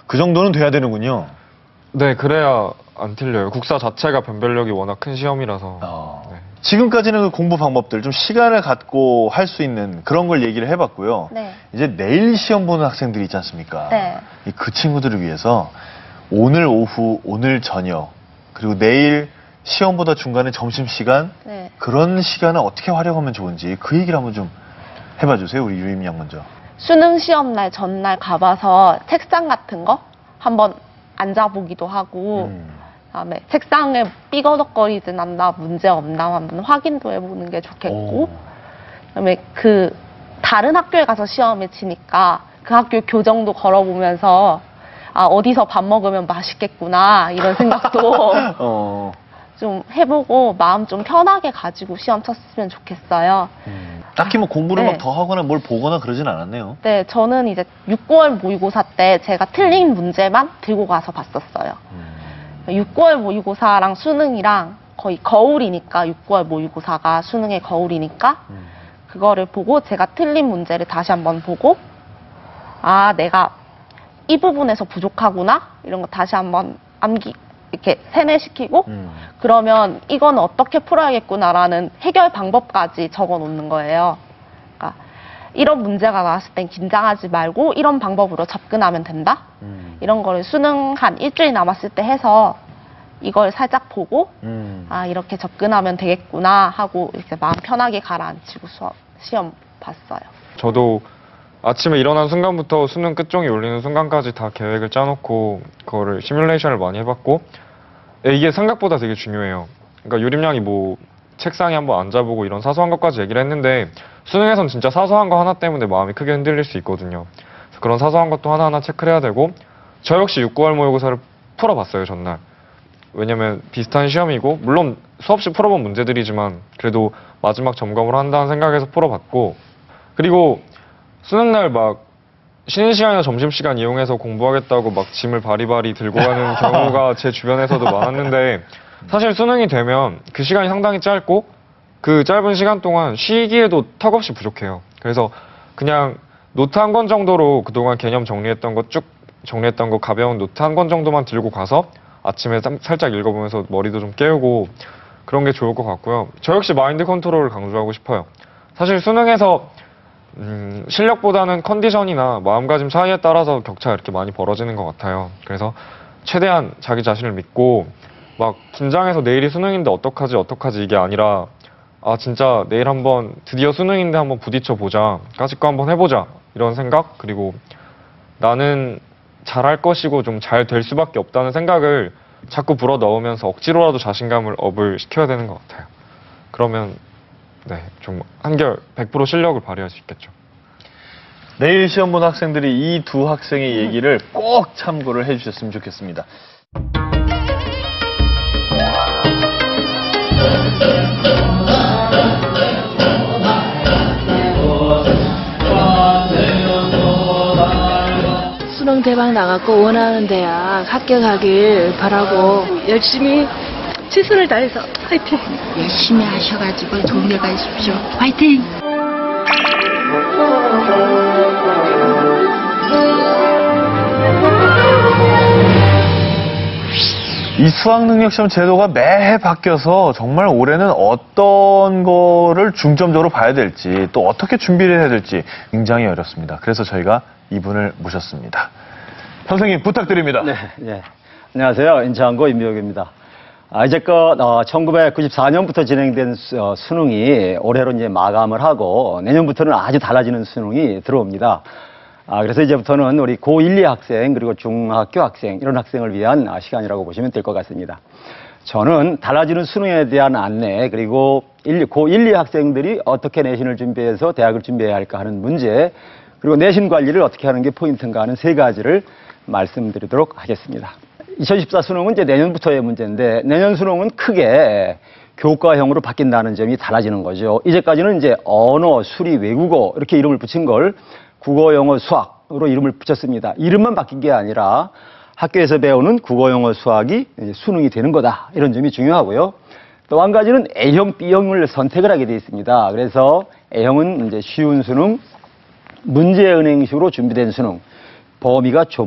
그 정도는 돼야 되는군요. 네, 그래야 안 틀려요. 국사 자체가 변별력이 워낙 큰 시험이라서. 네. 지금까지는 그 공부 방법들, 좀 시간을 갖고 할 수 있는 그런 걸 얘기를 해봤고요. 네. 이제 내일 시험 보는 학생들이 있지 않습니까? 네. 그 친구들을 위해서 오늘 오후, 오늘 저녁, 그리고 내일 시험보다 중간에 점심시간, 네. 그런 시간을 어떻게 활용하면 좋은지 그 얘기를 한번 좀 해봐주세요. 우리 유임 양 먼저. 수능 시험 날 전날 가봐서 책상 같은 거 한번 앉아보기도 하고 그다음에 책상에 삐거덕거리진 않나, 문제 없나 한번 확인도 해보는 게 좋겠고, 그다음에 그 다른 학교에 가서 시험에 치니까 그 학교 교정도 걸어보면서 아, 어디서 밥 먹으면 맛있겠구나 이런 생각도 좀 해보고 마음 좀 편하게 가지고 시험 쳤으면 좋겠어요. 딱히 뭐 공부를 네. 막 더 하거나 뭘 보거나 그러진 않았네요. 네, 저는 이제 6, 9월 모의고사 때 제가 틀린 문제만 들고 가서 봤었어요. 6, 9월 모의고사랑 수능이랑 거의 거울이니까, 6, 9월 모의고사가 수능의 거울이니까 그거를 보고 제가 틀린 문제를 다시 한번 보고, 아, 내가 이 부분에서 부족하구나 이런 거 다시 한번 이렇게 세뇌시키고, 그러면 이건 어떻게 풀어야겠구나라는 해결 방법까지 적어 놓는 거예요. 그러니까 이런 문제가 나왔을 땐 긴장하지 말고 이런 방법으로 접근하면 된다. 이런 거를 수능 한 일주일 남았을 때 해서 이걸 살짝 보고 아, 이렇게 접근하면 되겠구나 하고 이렇게 마음 편하게 가라앉히고 시험 봤어요. 저도 아침에 일어난 순간부터 수능 끝종이 울리는 순간까지 다 계획을 짜놓고 그거를 시뮬레이션을 많이 해봤고, 이게 생각보다 되게 중요해요. 그러니까 유림양이 뭐 책상에 한번 앉아보고 이런 사소한 것까지 얘기를 했는데, 수능에선 진짜 사소한 거 하나 때문에 마음이 크게 흔들릴 수 있거든요. 그래서 그런 사소한 것도 하나하나 체크를 해야 되고, 저 역시 6, 9월 모의고사를 풀어봤어요, 전날. 왜냐면 비슷한 시험이고, 물론 수없이 풀어본 문제들이지만 그래도 마지막 점검을 한다는 생각에서 풀어봤고, 그리고 수능날 막 쉬는 시간이나 점심시간 이용해서 공부하겠다고 막 짐을 바리바리 들고 가는 경우가 제 주변에서도 많았는데, 사실 수능이 되면 그 시간이 상당히 짧고 그 짧은 시간 동안 쉬기에도 턱없이 부족해요. 그래서 그냥 노트 한 권 정도로 그동안 개념 정리했던 거 쭉 정리했던 거 가벼운 노트 한 권 정도만 들고 가서 아침에 살짝 읽어보면서 머리도 좀 깨우고 그런 게 좋을 것 같고요. 저 역시 마인드 컨트롤을 강조하고 싶어요. 사실 수능에서 실력보다는 컨디션이나 마음가짐 사이에 따라서 격차가 이렇게 많이 벌어지는 것 같아요. 그래서 최대한 자기 자신을 믿고 막 긴장해서 내일이 수능인데 어떡하지 이게 아니라, 아 진짜 내일 한번 드디어 수능인데 한번 부딪혀 보자, 까짓거 한번 해보자 이런 생각, 그리고 나는 잘할 것이고 좀 잘 될 수밖에 없다는 생각을 자꾸 불어넣으면서 억지로라도 자신감을 업을 시켜야 되는 것 같아요. 그러면 네, 좀 한결 100% 실력을 발휘할 수 있겠죠. 내일 시험 보는 학생들이 이 두 학생의 얘기를 꼭 참고를 해주셨으면 좋겠습니다. 수능 대박 나갖고 원하는 대학 합격하길 바라고 열심히 최선을 다해서 화이팅! 열심히 하셔가지고 좋은 데 가십시오. 화이팅! 이 수학능력시험 제도가 매해 바뀌어서 정말 올해는 어떤 거를 중점적으로 봐야 될지, 또 어떻게 준비를 해야 될지 굉장히 어렵습니다. 그래서 저희가 이분을 모셨습니다. 선생님 부탁드립니다. 네. 안녕하세요. 인천고 임미혁입니다. 이제껏 1994년부터 진행된 수능이 올해로 이제 마감을 하고, 내년부터는 아주 달라지는 수능이 들어옵니다. 그래서 이제부터는 우리 고1, 2 학생, 그리고 중학교 학생, 이런 학생을 위한 시간이라고 보시면 될 것 같습니다. 저는 달라지는 수능에 대한 안내, 그리고 고1, 2 학생들이 어떻게 내신을 준비해서 대학을 준비해야 할까 하는 문제, 그리고 내신 관리를 어떻게 하는 게 포인트인가 하는 세 가지를 말씀드리도록 하겠습니다. 2014 수능은 이제 내년부터의 문제인데, 내년 수능은 크게 교과형으로 바뀐다는 점이 달라지는 거죠. 이제까지는 이제 언어, 수리, 외국어 이렇게 이름을 붙인 걸 국어, 영어, 수학으로 이름을 붙였습니다. 이름만 바뀐 게 아니라 학교에서 배우는 국어, 영어, 수학이 수능이 되는 거다, 이런 점이 중요하고요. 또 한 가지는 A형, B형을 선택을 하게 되어 있습니다. 그래서 A형은 이제 쉬운 수능, 문제은행식으로 준비된 수능, 범위가 좁은